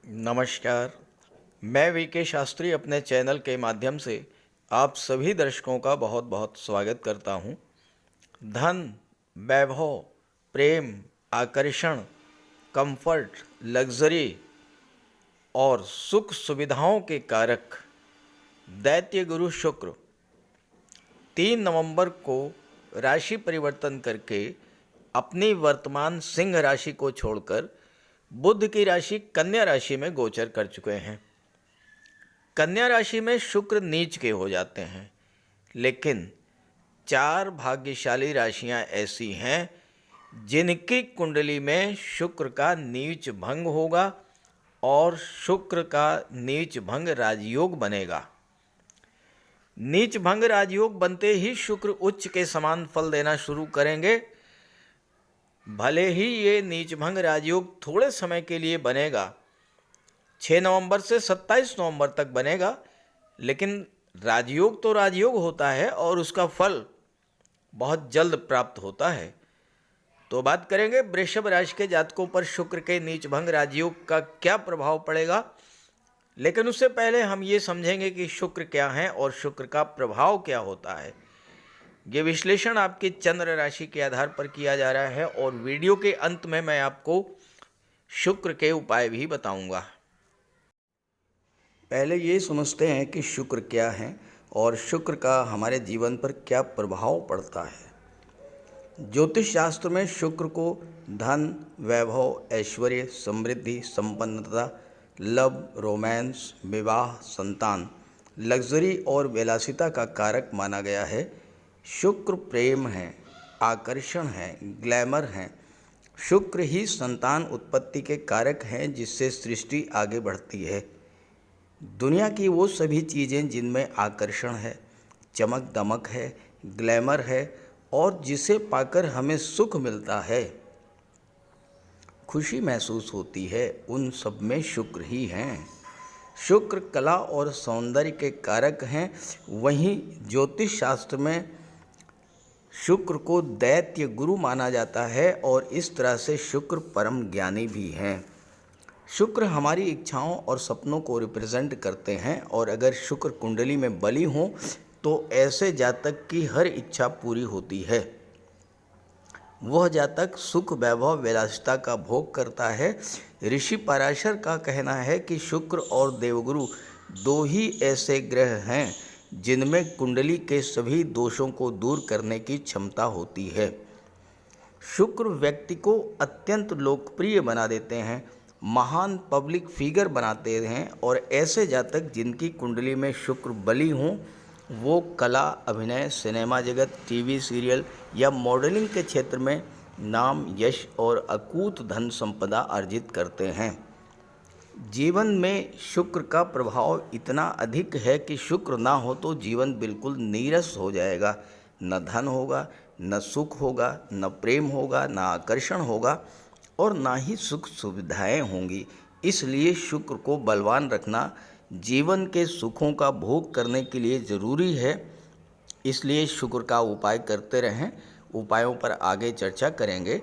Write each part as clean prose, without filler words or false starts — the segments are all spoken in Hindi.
नमस्कार। मैं वीके शास्त्री अपने चैनल के माध्यम से आप सभी दर्शकों का बहुत बहुत स्वागत करता हूं। धन, वैभव, प्रेम, आकर्षण, कंफर्ट, लग्जरी और सुख सुविधाओं के कारक दैत्य गुरु शुक्र 3 नवंबर को राशि परिवर्तन करके अपनी वर्तमान सिंह राशि को छोड़कर बुध की राशि कन्या राशि में गोचर कर चुके हैं। कन्या राशि में शुक्र नीच के हो जाते हैं, लेकिन 4 भाग्यशाली राशियां ऐसी हैं जिनकी कुंडली में शुक्र का नीच भंग होगा और शुक्र का नीच भंग राजयोग बनेगा। नीच भंग राजयोग बनते ही शुक्र उच्च के समान फल देना शुरू करेंगे। भले ही ये नीच भंग राजयोग थोड़े समय के लिए बनेगा, 6 नवंबर से 27 नवंबर तक बनेगा, लेकिन राजयोग तो राजयोग होता है और उसका फल बहुत जल्द प्राप्त होता है। तो बात करेंगे वृषभ राशि के जातकों पर शुक्र के नीच भंग राजयोग का क्या प्रभाव पड़ेगा, लेकिन उससे पहले हम ये समझेंगे कि शुक्र क्या है और शुक्र का प्रभाव क्या होता है। ये विश्लेषण आपकी चंद्र राशि के आधार पर किया जा रहा है और वीडियो के अंत में मैं आपको शुक्र के उपाय भी बताऊंगा। पहले ये समझते हैं कि शुक्र क्या है और शुक्र का हमारे जीवन पर क्या प्रभाव पड़ता है। ज्योतिष शास्त्र में शुक्र को धन, वैभव, ऐश्वर्य, समृद्धि, संपन्नता, लव, रोमांस, विवाह, संतान, लग्जरी और विलासिता का कारक माना गया है। शुक्र प्रेम है, आकर्षण है, ग्लैमर है। शुक्र ही संतान उत्पत्ति के कारक हैं जिससे सृष्टि आगे बढ़ती है। दुनिया की वो सभी चीज़ें जिनमें आकर्षण है, चमक दमक है, ग्लैमर है और जिसे पाकर हमें सुख मिलता है, खुशी महसूस होती है, उन सब में शुक्र ही हैं। शुक्र कला और सौंदर्य के कारक हैं। वहीं ज्योतिष शास्त्र में शुक्र को दैत्य गुरु माना जाता है और इस तरह से शुक्र परम ज्ञानी भी हैं। शुक्र हमारी इच्छाओं और सपनों को रिप्रेजेंट करते हैं और अगर शुक्र कुंडली में बली हो तो ऐसे जातक की हर इच्छा पूरी होती है। वह जातक सुख, वैभव, विलासिता का भोग करता है। ऋषि पराशर का कहना है कि शुक्र और देवगुरु दो ही ऐसे ग्रह हैं जिनमें कुंडली के सभी दोषों को दूर करने की क्षमता होती है। शुक्र व्यक्ति को अत्यंत लोकप्रिय बना देते हैं, महान पब्लिक फिगर बनाते हैं और ऐसे जातक जिनकी कुंडली में शुक्र बली हों वो कला, अभिनय, सिनेमा जगत, टीवी सीरियल या मॉडलिंग के क्षेत्र में नाम, यश और अकूत धन संपदा अर्जित करते हैं। जीवन में शुक्र का प्रभाव इतना अधिक है कि शुक्र ना हो तो जीवन बिल्कुल नीरस हो जाएगा। न धन होगा, न सुख होगा, न प्रेम होगा, न आकर्षण होगा और ना ही सुख सुविधाएं होंगी। इसलिए शुक्र को बलवान रखना जीवन के सुखों का भोग करने के लिए ज़रूरी है। इसलिए शुक्र का उपाय करते रहें। उपायों पर आगे चर्चा करेंगे।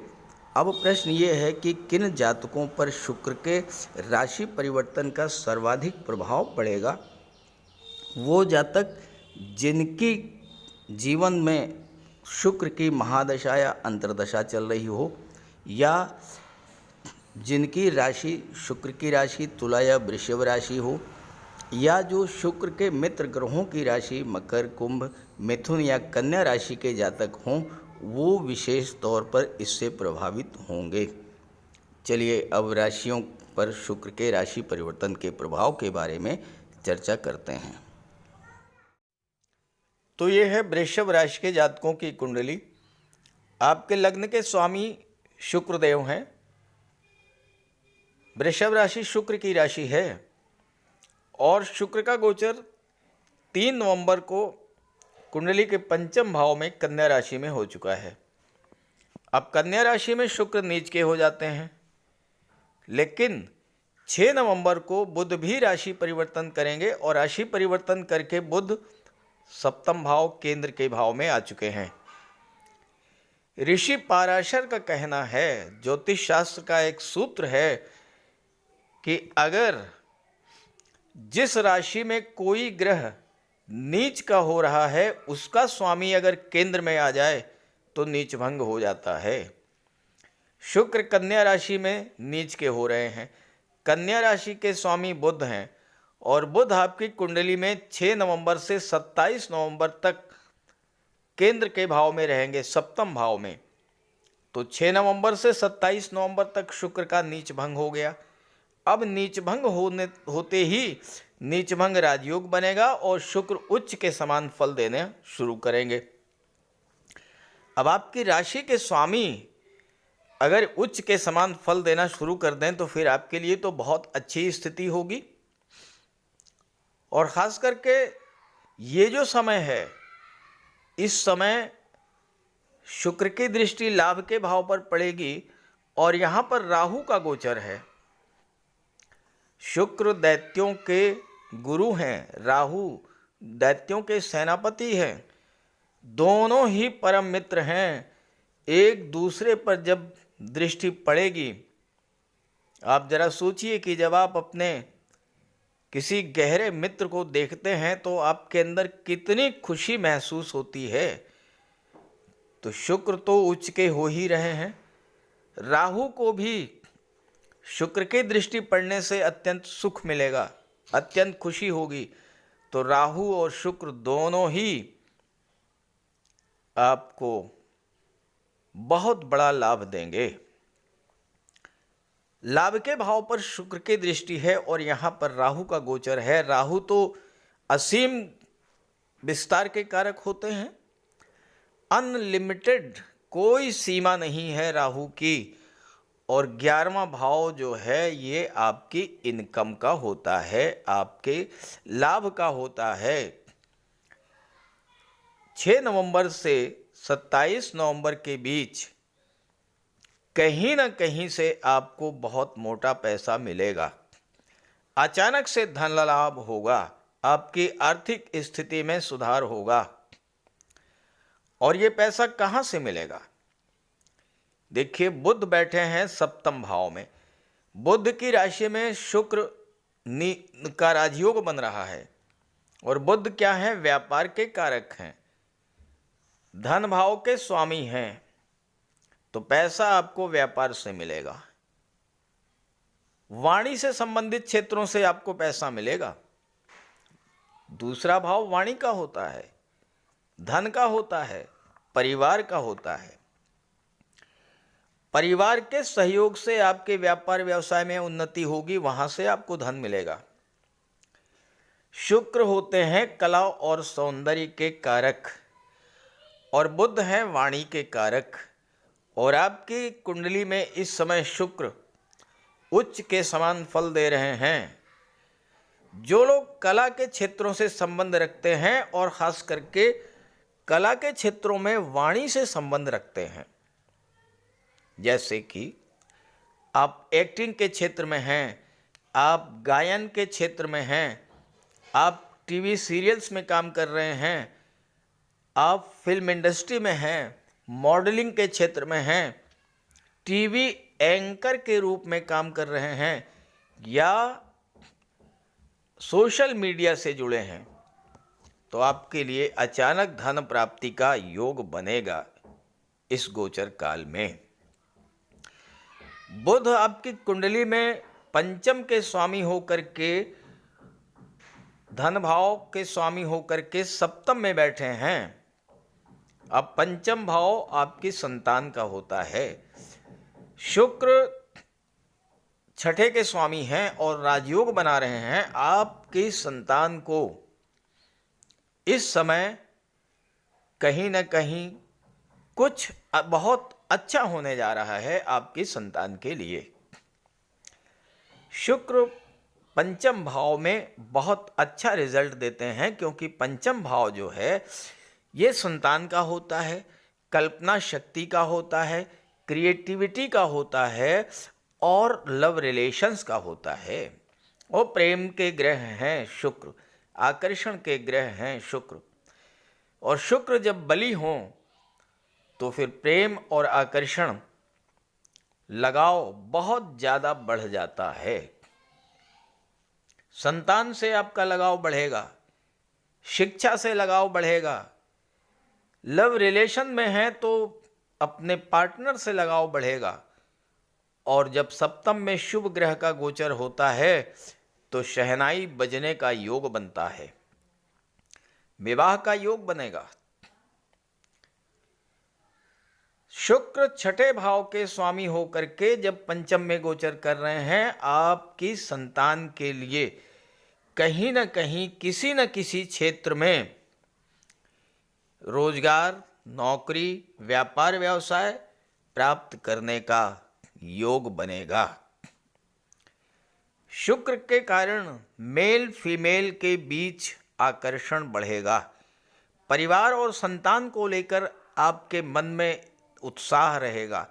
अब प्रश्न ये है कि किन जातकों पर शुक्र के राशि परिवर्तन का सर्वाधिक प्रभाव पड़ेगा। वो जातक जिनकी जीवन में शुक्र की महादशा या अंतर्दशा चल रही हो या जिनकी राशि शुक्र की राशि तुला या वृषभ राशि हो या जो शुक्र के मित्र ग्रहों की राशि मकर, कुंभ, मिथुन या कन्या राशि के जातक हों, वो विशेष तौर पर इससे प्रभावित होंगे। चलिए अब राशियों पर शुक्र के राशि परिवर्तन के प्रभाव के बारे में चर्चा करते हैं। तो ये है वृषभ राशि के जातकों की कुंडली। आपके लग्न के स्वामी शुक्रदेव हैं। वृषभ राशि शुक्र की राशि है और शुक्र का गोचर 3 नवंबर को कुंडली के पंचम भाव में कन्या राशि में हो चुका है। अब कन्या राशि में शुक्र नीच के हो जाते हैं, लेकिन 6 नवंबर को बुध भी राशि परिवर्तन करेंगे और राशि परिवर्तन करके बुध सप्तम भाव केंद्र के भाव में आ चुके हैं। ऋषि पराशर का कहना है, ज्योतिष शास्त्र का एक सूत्र है कि अगर जिस राशि में कोई ग्रह नीच का हो रहा है उसका स्वामी अगर केंद्र में आ जाए तो नीच भंग हो जाता है। शुक्र कन्या राशि में नीच के हो रहे हैं। कन्या राशि के स्वामी बुध हैं और बुध आपकी कुंडली में 6 नवंबर से 27 नवंबर तक केंद्र के भाव में रहेंगे, सप्तम भाव में। तो 6 नवंबर से 27 नवंबर तक शुक्र का नीच भंग हो गया। अब नीच भंग होते ही नीच भंग राजयोग बनेगा और शुक्र उच्च के समान फल देने शुरू करेंगे। अब आपकी राशि के स्वामी अगर उच्च के समान फल देना शुरू कर दें तो फिर आपके लिए तो बहुत अच्छी स्थिति होगी। और ख़ास करके ये जो समय है, इस समय शुक्र की दृष्टि लाभ के भाव पर पड़ेगी और यहाँ पर राहु का गोचर है। शुक्र दैत्यों के गुरु हैं, राहु दैत्यों के सेनापति हैं। दोनों ही परम मित्र हैं। एक दूसरे पर जब दृष्टि पड़ेगी, आप जरा सोचिए कि जब आप अपने किसी गहरे मित्र को देखते हैं तो आपके अंदर कितनी खुशी महसूस होती है। तो शुक्र तो उच्च के हो ही रहे हैं, राहु को भी शुक्र की दृष्टि पड़ने से अत्यंत सुख मिलेगा, अत्यंत खुशी होगी। तो राहु और शुक्र दोनों ही आपको बहुत बड़ा लाभ देंगे। लाभ के भाव पर शुक्र की दृष्टि है और यहाँ पर राहु का गोचर है। राहु तो असीम विस्तार के कारक होते हैं, अनलिमिटेड, कोई सीमा नहीं है राहु की। और 11वां भाव जो है ये आपकी इनकम का होता है, आपके लाभ का होता है। 6 नवंबर से 27 नवंबर के बीच कहीं ना कहीं से आपको बहुत मोटा पैसा मिलेगा, अचानक से धन लाभ होगा, आपकी आर्थिक स्थिति में सुधार होगा। और ये पैसा कहाँ से मिलेगा? देखिए, बुध बैठे हैं सप्तम भाव में, बुध की राशि में शुक्र का राजयोग बन रहा है और बुध क्या है? व्यापार के कारक हैं, धन भाव के स्वामी हैं। तो पैसा आपको व्यापार से मिलेगा, वाणी से संबंधित क्षेत्रों से आपको पैसा मिलेगा। दूसरा भाव वाणी का होता है, धन का होता है, परिवार का होता है। परिवार के सहयोग से आपके व्यापार व्यवसाय में उन्नति होगी, वहां से आपको धन मिलेगा। शुक्र होते हैं कला और सौंदर्य के कारक और बुध हैं वाणी के कारक। और आपकी कुंडली में इस समय शुक्र उच्च के समान फल दे रहे हैं। जो लोग कला के क्षेत्रों से संबंध रखते हैं और खास करके कला के क्षेत्रों में वाणी से संबंध रखते हैं, जैसे कि आप एक्टिंग के क्षेत्र में हैं, आप गायन के क्षेत्र में हैं, आप टीवी सीरियल्स में काम कर रहे हैं, आप फिल्म इंडस्ट्री में हैं, मॉडलिंग के क्षेत्र में हैं, टीवी एंकर के रूप में काम कर रहे हैं या सोशल मीडिया से जुड़े हैं, तो आपके लिए अचानक धन प्राप्ति का योग बनेगा इस गोचर काल में। बुध आपकी कुंडली में पंचम के स्वामी होकर के, धन भाव के स्वामी होकर के सप्तम में बैठे हैं। अब पंचम भाव आपकी संतान का होता है। शुक्र छठे के स्वामी हैं और राजयोग बना रहे हैं। आपकी संतान को इस समय कहीं ना कहीं कुछ बहुत अच्छा होने जा रहा है आपकी संतान के लिए। शुक्र पंचम भाव में बहुत अच्छा रिजल्ट देते हैं, क्योंकि पंचम भाव जो है ये संतान का होता है, कल्पना शक्ति का होता है, क्रिएटिविटी का होता है और लव रिलेशंस का होता है। वो प्रेम के ग्रह हैं शुक्र, आकर्षण के ग्रह हैं शुक्र। और शुक्र जब बली हों तो फिर प्रेम और आकर्षण, लगाव बहुत ज़्यादा बढ़ जाता है। संतान से आपका लगाव बढ़ेगा, शिक्षा से लगाव बढ़ेगा, लव रिलेशन में हैं तो अपने पार्टनर से लगाव बढ़ेगा। और जब सप्तम में शुभ ग्रह का गोचर होता है तो शहनाई बजने का योग बनता है, विवाह का योग बनेगा। शुक्र छठे भाव के स्वामी होकर के जब पंचम में गोचर कर रहे हैं, आपकी संतान के लिए कहीं न कहीं किसी न किसी क्षेत्र में रोजगार, नौकरी, व्यापार व्यवसाय प्राप्त करने का योग बनेगा। शुक्र के कारण मेल फीमेल के बीच आकर्षण बढ़ेगा। परिवार और संतान को लेकर आपके मन में उत्साह रहेगा।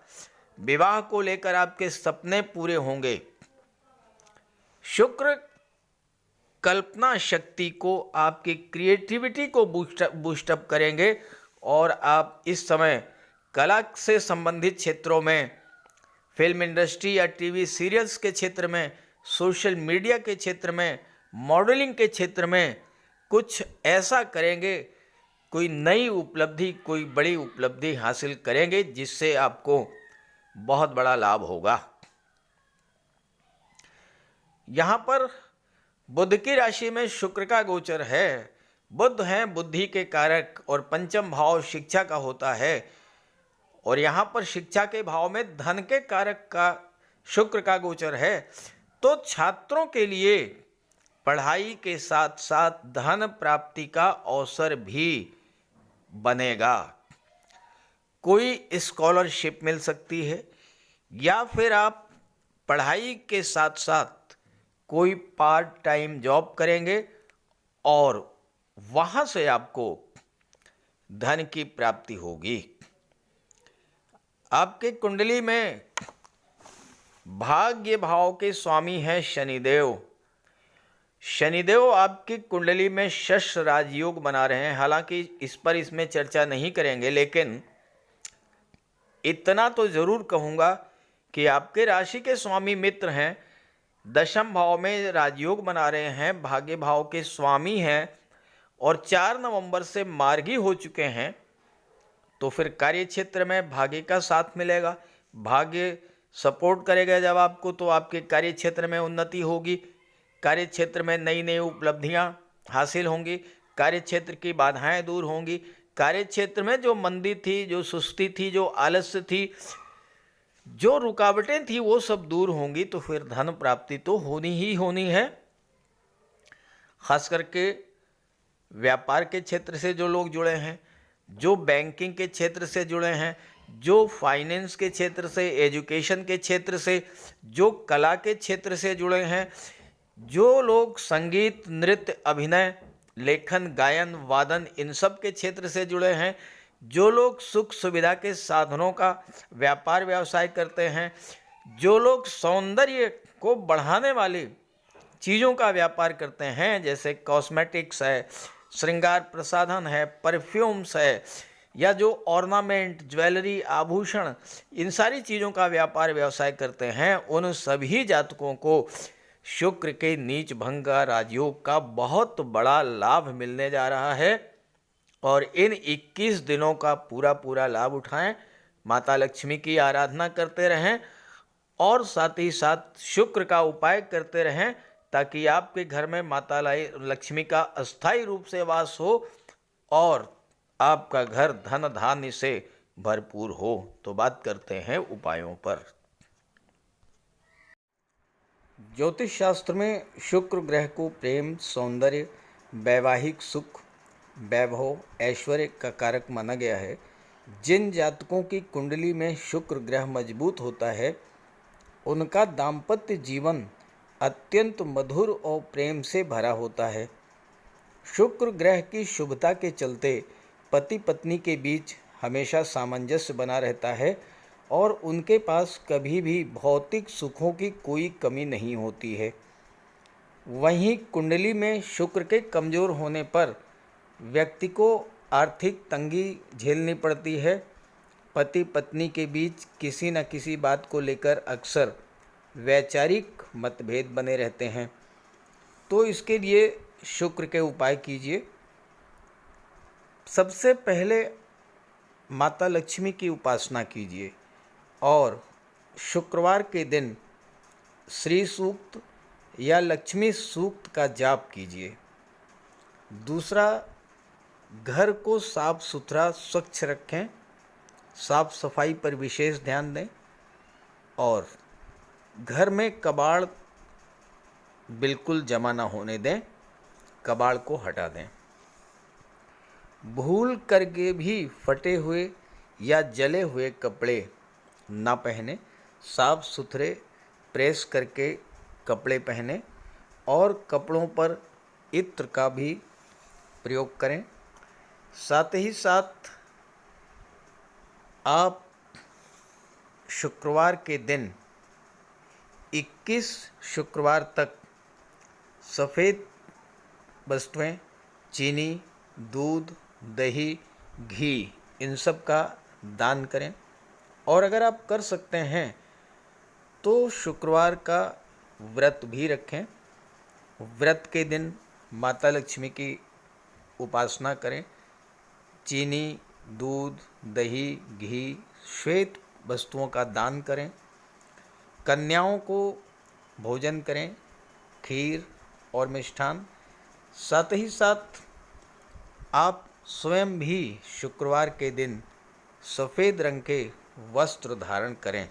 विवाह को लेकर आपके सपने पूरे होंगे। शुक्र कल्पना शक्ति को, आपकी क्रिएटिविटी को बूस्टअप करेंगे और आप इस समय कला से संबंधित क्षेत्रों में, फिल्म इंडस्ट्री या टीवी सीरियल्स के क्षेत्र में, सोशल मीडिया के क्षेत्र में, मॉडलिंग के क्षेत्र में कुछ ऐसा करेंगे, कोई नई उपलब्धि, कोई बड़ी उपलब्धि हासिल करेंगे जिससे आपको बहुत बड़ा लाभ होगा। यहाँ पर बुध की राशि में शुक्र का गोचर है। बुध हैं बुद्धि के कारक और पंचम भाव शिक्षा का होता है। और यहाँ पर शिक्षा के भाव में धन के कारक का शुक्र का गोचर है। तो छात्रों के लिए पढ़ाई के साथ साथ धन प्राप्ति का अवसर भी बनेगा। कोई स्कॉलरशिप मिल सकती है या फिर आप पढ़ाई के साथ साथ कोई पार्ट टाइम जॉब करेंगे और वहाँ से आपको धन की प्राप्ति होगी। आपके कुंडली में भाग्य भाव के स्वामी हैं शनिदेव। शनिदेव आपकी कुंडली में शश राजयोग बना रहे हैं। हालांकि इसमें चर्चा नहीं करेंगे, लेकिन इतना तो जरूर कहूँगा कि आपके राशि के स्वामी मित्र हैं, दशम भाव में राजयोग बना रहे हैं, भाग्य भाव के स्वामी हैं और 4 नवंबर से मार्गी हो चुके हैं। तो फिर कार्य क्षेत्र में भाग्य का साथ मिलेगा, भाग्य सपोर्ट करेगा जब आपको, तो आपके कार्य क्षेत्र में उन्नति होगी, कार्य क्षेत्र में नई नई उपलब्धियां हासिल होंगी, कार्य क्षेत्र की बाधाएं दूर होंगी, कार्य क्षेत्र में जो मंदी थी, जो सुस्ती थी, जो आलस्य थी, जो रुकावटें थी, वो सब दूर होंगी। तो फिर धन प्राप्ति तो होनी ही होनी है। खास करके व्यापार के क्षेत्र से जो लोग जुड़े हैं, जो बैंकिंग के क्षेत्र से जुड़े हैं, जो फाइनेंस के क्षेत्र से, एजुकेशन के क्षेत्र से, जो कला के क्षेत्र से जुड़े हैं, जो लोग संगीत, नृत्य, अभिनय, लेखन, गायन, वादन, इन सब के क्षेत्र से जुड़े हैं, जो लोग सुख सुविधा के साधनों का व्यापार व्यवसाय करते हैं, जो लोग सौंदर्य को बढ़ाने वाली चीज़ों का व्यापार करते हैं, जैसे कॉस्मेटिक्स है, श्रृंगार प्रसाधन है, परफ्यूम्स है, या जो ऑर्नामेंट, ज्वेलरी, आभूषण, इन सारी चीज़ों का व्यापार व्यवसाय करते हैं, उन सभी जातकों को शुक्र के नीच भंग राजयोग का बहुत बड़ा लाभ मिलने जा रहा है। और इन 21 दिनों का पूरा लाभ उठाएं, माता लक्ष्मी की आराधना करते रहें और साथ ही साथ शुक्र का उपाय करते रहें, ताकि आपके घर में माता लक्ष्मी का अस्थायी रूप से वास हो और आपका घर धन धान्य से भरपूर हो। तो बात करते हैं उपायों पर। ज्योतिष शास्त्र में शुक्र ग्रह को प्रेम, सौंदर्य, वैवाहिक सुख, वैभव, ऐश्वर्य का कारक माना गया है। जिन जातकों की कुंडली में शुक्र ग्रह मजबूत होता है, उनका दाम्पत्य जीवन अत्यंत मधुर और प्रेम से भरा होता है। शुक्र ग्रह की शुभता के चलते पति पत्नी के बीच हमेशा सामंजस्य बना रहता है और उनके पास कभी भी भौतिक सुखों की कोई कमी नहीं होती है। वहीं कुंडली में शुक्र के कमज़ोर होने पर व्यक्ति को आर्थिक तंगी झेलनी पड़ती है। पति पत्नी के बीच किसी न किसी बात को लेकर अक्सर वैचारिक मतभेद बने रहते हैं। तो इसके लिए शुक्र के उपाय कीजिए। सबसे पहले माता लक्ष्मी की उपासना कीजिए और शुक्रवार के दिन श्री सूक्त या लक्ष्मी सूक्त का जाप कीजिए। दूसरा, घर को साफ सुथरा स्वच्छ रखें, साफ सफाई पर विशेष ध्यान दें और घर में कबाड़ बिल्कुल जमा ना होने दें, कबाड़ को हटा दें। भूल करके भी फटे हुए या जले हुए कपड़े ना पहने, साफ सुथरे प्रेस करके कपड़े पहने और कपड़ों पर इत्र का भी प्रयोग करें। साथ ही साथ आप शुक्रवार के दिन 21 शुक्रवार तक सफ़ेद वस्तुएं, चीनी, दूध, दही, घी, इन सब का दान करें। और अगर आप कर सकते हैं तो शुक्रवार का व्रत भी रखें। व्रत के दिन माता लक्ष्मी की उपासना करें। चीनी, दूध, दही, घी, श्वेत वस्तुओं का दान करें। कन्याओं को भोजन करें, खीर और मिष्ठान। साथ ही साथ आप स्वयं भी शुक्रवार के दिन सफ़ेद रंग के वस्त्र धारण करें।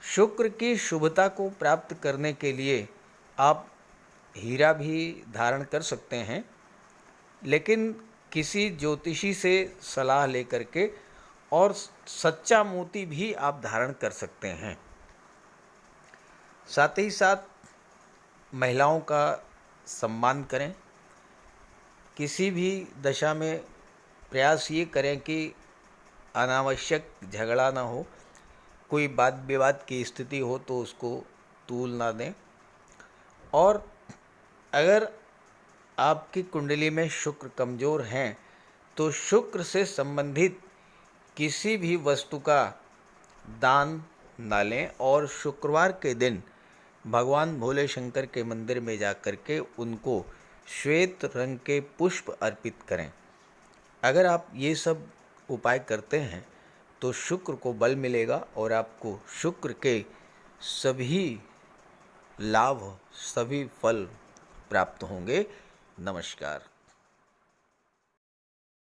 शुक्र की शुभता को प्राप्त करने के लिए आप हीरा भी धारण कर सकते हैं, लेकिन किसी ज्योतिषी से सलाह लेकर के, और सच्चा मोती भी आप धारण कर सकते हैं। साथ ही साथ महिलाओं का सम्मान करें। किसी भी दशा में प्रयास ये करें कि अनावश्यक झगड़ा ना हो, कोई वाद विवाद की स्थिति हो तो उसको तूल ना दें। और अगर आपकी कुंडली में शुक्र कमज़ोर हैं तो शुक्र से संबंधित किसी भी वस्तु का दान ना लें और शुक्रवार के दिन भगवान भोले शंकर के मंदिर में जा कर के उनको श्वेत रंग के पुष्प अर्पित करें। अगर आप ये सब उपाय करते हैं तो शुक्र को बल मिलेगा और आपको शुक्र के सभी लाभ, सभी फल प्राप्त होंगे। नमस्कार।